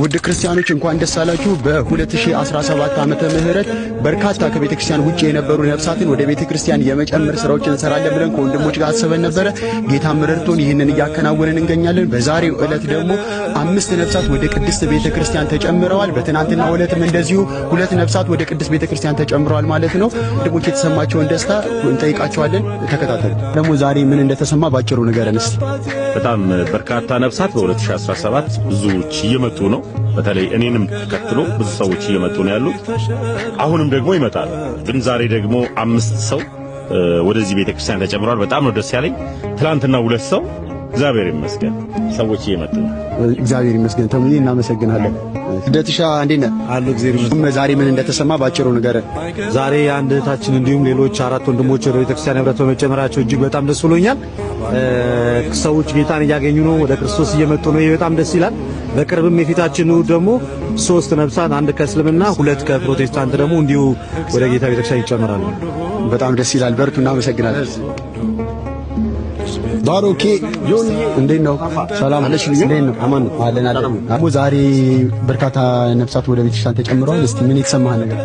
ውድ ክርስቲያኖች እንኳን ደስ አላችሁ። በ2017 ዓመተ ምህረት በርካታ ከቤተክርስቲያን ውጪ የነበሩ ነፍሳትን ወደ ቤተክርስቲያን የመጨመር ስራዎችን እንሰራለን ብለን ከወንድሞች ጋር አስበን ነበረ። ጌታ ረድቶን ይህንን እያከናወንን እንገኛለን። በዛሬው ዕለት ደግሞ 5 ነፍሳት ወደ ቅድስት ቤተክርስቲያን ተጨምረዋል። በትናንትናው ዕለትም እንደዚሁ 2 ነፍሳት ወደ ቅድስት ቤተክርስቲያን ተጨምረዋል ማለት ነው። ወንድሞች የተሰማቸውን ደስታ እንጠይቃቸዋለን። ተከታተሉ። ደግሞ ዛሬ ምን እንደተሰማ ባጭሩ ንገረን እስቲ። በጣም በርካታ ነፍሳት በ2017 ብዙዎች እየመጡ ነው። በተለይ እኔንም ተከትሎ ብዙ ሰዎች እየመጡ ነው ያሉት። አሁንም ደግሞ ይመጣሉ። ግን ዛሬ ደግሞ 5 ሰው ወደዚህ ቤተክርስቲያን ተጨምሯል። በጣም ነው ደስ ያለኝ። ትላንትና 2 ሰው እግዚአብሔር ይመስገን ሰዎች እየመጡ ነው። እግዚአብሔር ይመስገን። ተሙኒ እናመሰግናለን። ደትሻ እንዴት ነህ? አሉ እግዚአብሔር ይመስገን። ዛሬ ምን እንደተሰማ ባጭሩ ንገረን። ዛሬ አንድ እህታችን እንዲሁም ሌሎች 4 ወንድሞች ወደ ቤተክርስቲያን ህብረት በመጨመራቸው እጅግ በጣም ደስ ብሎኛል። ሰዎች ጌታን እያገኙ ነው፣ ወደ ክርስቶስ እየመጡ ነው። ይሄ በጣም ደስ ይላል። በቅርብም የፊታችን ደግሞ 3 ነፍሳት 1 ከእስልምና 2 ከፕሮቴስታንት ደግሞ እንዲሁ ወደ ጌታ ቤተክርስቲያን ይጨመራሉ። በጣም ደስ ይላል። በርቱ። እናመሰግናለን። ባሮኬ ጆን እንዴት ነው? ሰላም አለሽ? እንዴት ነው? አማን ነው አለን አይደል? ዛሬ በርካታ ነፍሳት ወደ ቤተክርስቲያን ተጨምረዋል። እስቲ ምን የተሰማህ ነገር?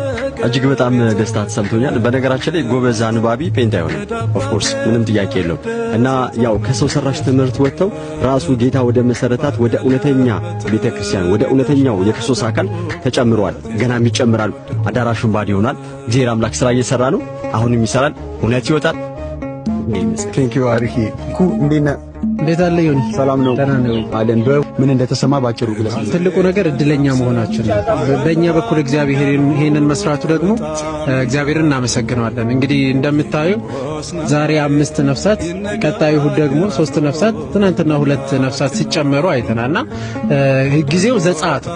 እጅግ በጣም ደስታ ተሰምቶኛል። በነገራችን ላይ ጎበዝ አንባቢ ፔንት አይሆንም። ኦፍ ኮርስ ምንም ጥያቄ የለውም። እና ያው ከሰው ሰራሽ ትምህርት ወጥተው ራሱ ጌታ ወደ መሰረታት ወደ እውነተኛ ቤተክርስቲያን ወደ እውነተኛው የክርስቶስ አካል ተጨምረዋል። ገናም ይጨምራሉ። አዳራሹን ባዶ ይሆናል። እግዚአብሔር አምላክ ስራ እየሰራ ነው። አሁንም ይሰራል። እውነት ይወጣል። ቴንኪው አሪፍ ኩ እንዴት አለ ይሁን? ሰላም ነው አለን። ምን እንደተሰማ ባጭሩ ግለጽ። ትልቁ ነገር እድለኛ መሆናችን ነው። በእኛ በኩል እግዚአብሔር ይሄንን መስራቱ ደግሞ እግዚአብሔርን እናመሰግናለን። እንግዲህ እንደምታዩ ዛሬ 5 ነፍሳት፣ ቀጣዩ እሑድ ደግሞ 3 ነፍሳት፣ ትናንትና 2 ነፍሳት ሲጨመሩ አይተናልና ጊዜው ዘጸአት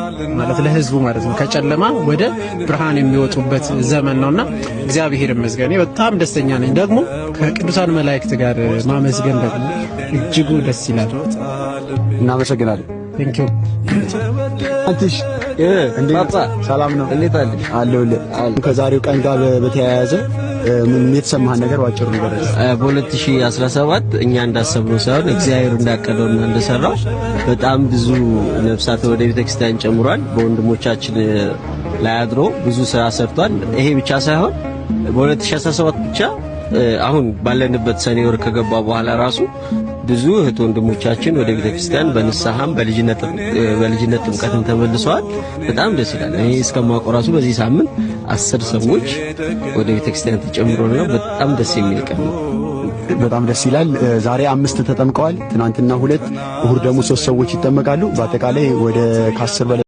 ማለት ለህዝቡ ማለት ነው ከጨለማ ወደ ብርሃን የሚወጡበት ዘመን ነውና እግዚአብሔር ይመስገን። በጣም ደስተኛ ነኝ። ደግሞ ከቅዱሳን መላእክት ጋር ማመስገን ደግሞ እጅጉ ደስ ይላል። እናመሰግናለን። ቴንኪው አንተሽ እንዴት ሰላም ነው? እንዴት አለ አለሁልህ። ከዛሬው ቀን ጋር በተያያዘ ምን የተሰማህ ነገር ባጭሩ ነገር? በ2017 እኛ እንዳሰብነው ሳይሆን እግዚአብሔር እንዳቀደውና እንደሰራው በጣም ብዙ ነፍሳት ወደ ቤተክርስቲያን ጨምሯል። በወንድሞቻችን ላይ አድሮ ብዙ ስራ ሰርቷል። ይሄ ብቻ ሳይሆን በ2017 ብቻ አሁን ባለንበት ሰኔ ወር ከገባ በኋላ ራሱ ብዙ እህት ወንድሞቻችን ወደ ቤተክርስቲያን በንስሐም በልጅነት ጥምቀትም ተመልሰዋል። በጣም ደስ ይላል። እኔ እስከማውቀው ራሱ በዚህ ሳምንት 10 ሰዎች ወደ ቤተክርስቲያን ተጨምረው በጣም ደስ የሚል ቀን ነው። በጣም ደስ ይላል። ዛሬ 5 ተጠምቀዋል። ትናንትና 2፣ እሑድ ደግሞ 3 ሰዎች ይጠመቃሉ። በአጠቃላይ ወደ ከ10 በላይ